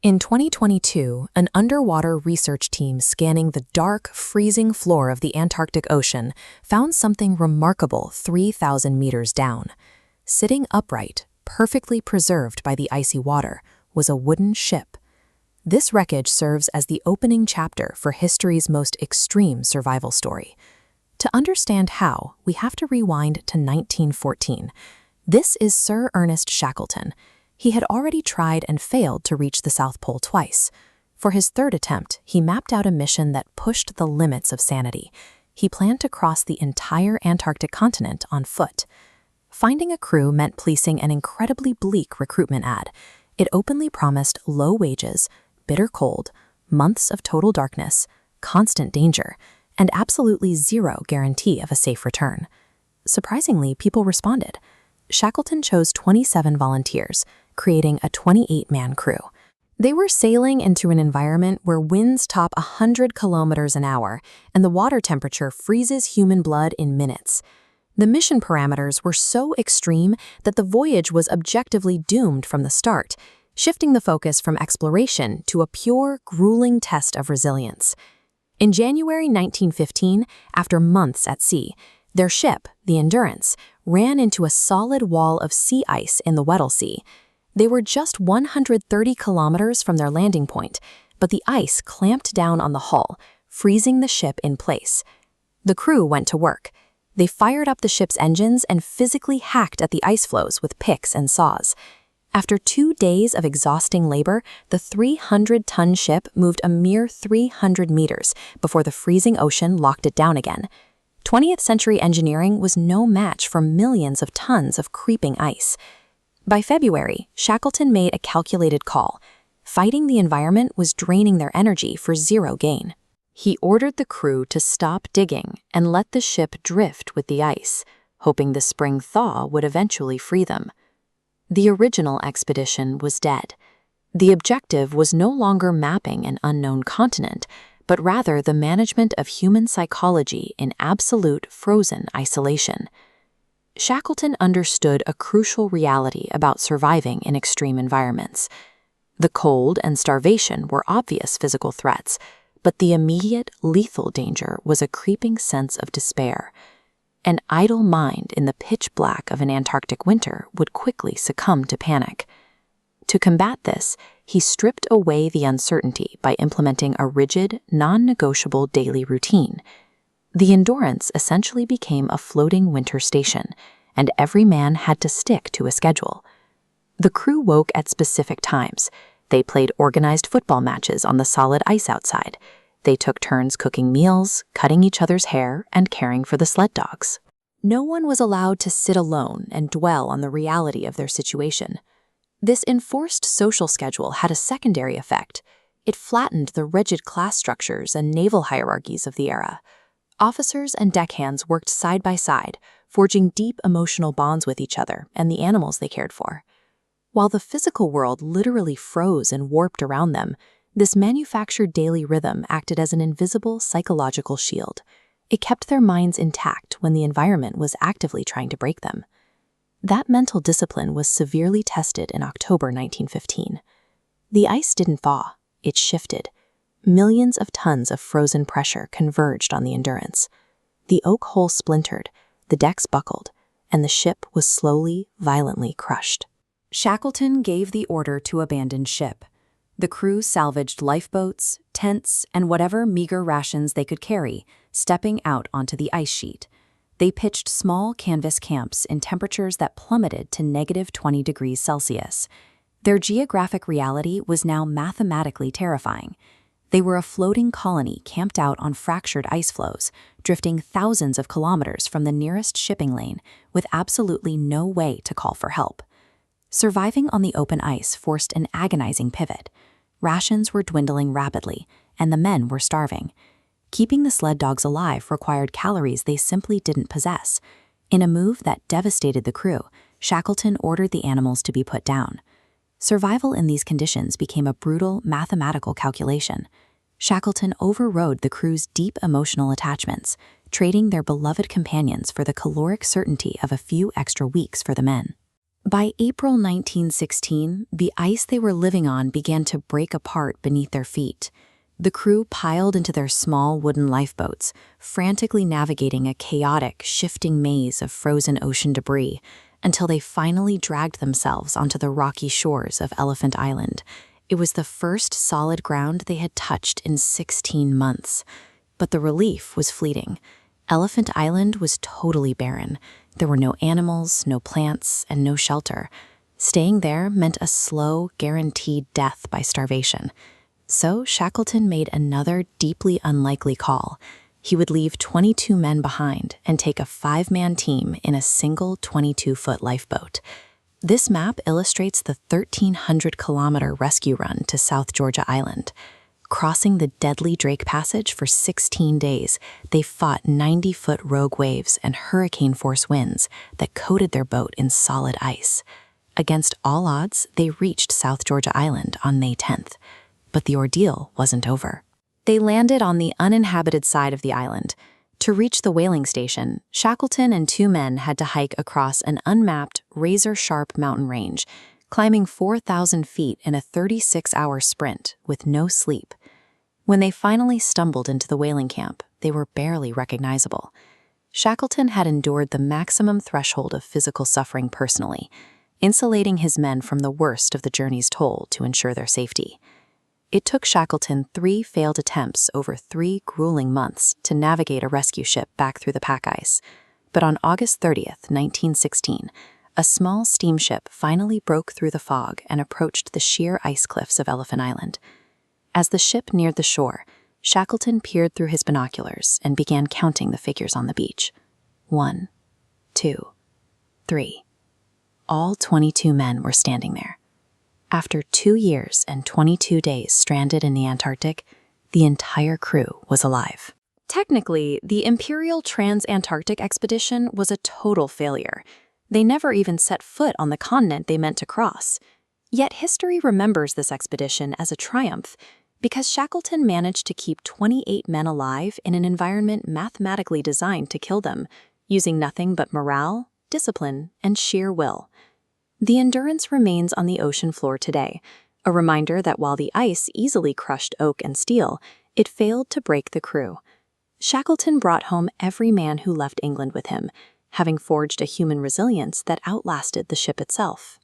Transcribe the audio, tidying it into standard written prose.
In 2022, an underwater research team scanning the dark, freezing floor of the Antarctic Ocean found something remarkable 3,000 meters down. Sitting upright, perfectly preserved by the icy water, was a wooden ship. This wreckage serves as the opening chapter for history's most extreme survival story. To understand how, we have to rewind to 1914. This is Sir Ernest Shackleton. He had already tried and failed to reach the South Pole twice. For his third attempt, he mapped out a mission that pushed the limits of sanity. He planned to cross the entire Antarctic continent on foot. Finding a crew meant policing an incredibly bleak recruitment ad. It openly promised low wages, bitter cold, months of total darkness, constant danger, and absolutely zero guarantee of a safe return. Surprisingly, people responded. Shackleton chose 27 volunteers, creating a 28-man crew. They were sailing into an environment where winds top 100 kilometers an hour and the water temperature freezes human blood in minutes. The mission parameters were so extreme that the voyage was objectively doomed from the start, shifting the focus from exploration to a pure, grueling test of resilience. In January 1915, after months at sea, their ship, the Endurance, ran into a solid wall of sea ice in the Weddell Sea. They were just 130 kilometers from their landing point, but the ice clamped down on the hull, freezing the ship in place. The crew went to work. They fired up the ship's engines and physically hacked at the ice floes with picks and saws. After 2 days of exhausting labor, the 300-ton ship moved a mere 300 meters before the freezing ocean locked it down again. 20th century engineering was no match for millions of tons of creeping ice. By February, Shackleton made a calculated call. Fighting the environment was draining their energy for zero gain. He ordered the crew to stop digging and let the ship drift with the ice, hoping the spring thaw would eventually free them. The original expedition was dead. The objective was no longer mapping an unknown continent, but rather the management of human psychology in absolute frozen isolation. Shackleton understood a crucial reality about surviving in extreme environments. The cold and starvation were obvious physical threats, but the immediate, lethal danger was a creeping sense of despair. An idle mind in the pitch black of an Antarctic winter would quickly succumb to panic. To combat this, he stripped away the uncertainty by implementing a rigid, non-negotiable daily routine. The Endurance essentially became a floating winter station, and every man had to stick to a schedule. The crew woke at specific times. They played organized football matches on the solid ice outside. They took turns cooking meals, cutting each other's hair, and caring for the sled dogs. No one was allowed to sit alone and dwell on the reality of their situation. This enforced social schedule had a secondary effect. It flattened the rigid class structures and naval hierarchies of the era. Officers and deckhands worked side by side, forging deep emotional bonds with each other and the animals they cared for. While the physical world literally froze and warped around them, this manufactured daily rhythm acted as an invisible psychological shield. It kept their minds intact when the environment was actively trying to break them. That mental discipline was severely tested in October 1915. The ice didn't thaw, it shifted. Millions of tons of frozen pressure converged on the Endurance. The oak hull splintered, the decks buckled, and the ship was slowly, violently crushed. Shackleton gave the order to abandon ship. The crew salvaged lifeboats, tents, and whatever meager rations they could carry, stepping out onto the ice sheet. They pitched small canvas camps in temperatures that plummeted to -20 degrees Celsius. Their geographic reality was now mathematically terrifying. They were a floating colony camped out on fractured ice floes, drifting thousands of kilometers from the nearest shipping lane with absolutely no way to call for help. Surviving on the open ice forced an agonizing pivot. Rations were dwindling rapidly, and the men were starving. Keeping the sled dogs alive required calories they simply didn't possess. In a move that devastated the crew, Shackleton ordered the animals to be put down. Survival in these conditions became a brutal mathematical calculation. Shackleton overrode the crew's deep emotional attachments, trading their beloved companions for the caloric certainty of a few extra weeks for the men. By April 1916, the ice they were living on began to break apart beneath their feet. The crew piled into their small wooden lifeboats, frantically navigating a chaotic, shifting maze of frozen ocean debris, until they finally dragged themselves onto the rocky shores of Elephant Island. It was the first solid ground they had touched in 16 months. But the relief was fleeting. Elephant Island was totally barren. There were no animals, no plants, and no shelter. Staying there meant a slow, guaranteed death by starvation. So Shackleton made another deeply unlikely call. He would leave 22 men behind and take a 5-man team in a single 22-foot lifeboat. This map illustrates the 1,300-kilometer rescue run to South Georgia Island. Crossing the deadly Drake Passage for 16 days, they fought 90-foot rogue waves and hurricane-force winds that coated their boat in solid ice. Against all odds, they reached South Georgia Island on May 10th. But the ordeal wasn't over. They landed on the uninhabited side of the island. To reach the whaling station, Shackleton and 2 men had to hike across an unmapped, razor-sharp mountain range, climbing 4,000 feet in a 36-hour sprint with no sleep. When they finally stumbled into the whaling camp, they were barely recognizable. Shackleton had endured the maximum threshold of physical suffering personally, insulating his men from the worst of the journey's toll to ensure their safety. It took Shackleton 3 failed attempts over 3 grueling months to navigate a rescue ship back through the pack ice. But on August 30th, 1916, a small steamship finally broke through the fog and approached the sheer ice cliffs of Elephant Island. As the ship neared the shore, Shackleton peered through his binoculars and began counting the figures on the beach. 1, 2, 3. All 22 men were standing there. After 2 years and 22 days stranded in the Antarctic, the entire crew was alive. Technically, the Imperial Trans-Antarctic Expedition was a total failure. They never even set foot on the continent they meant to cross. Yet history remembers this expedition as a triumph because Shackleton managed to keep 28 men alive in an environment mathematically designed to kill them, using nothing but morale, discipline, and sheer will. The Endurance remains on the ocean floor today, a reminder that while the ice easily crushed oak and steel, it failed to break the crew. Shackleton brought home every man who left England with him, having forged a human resilience that outlasted the ship itself.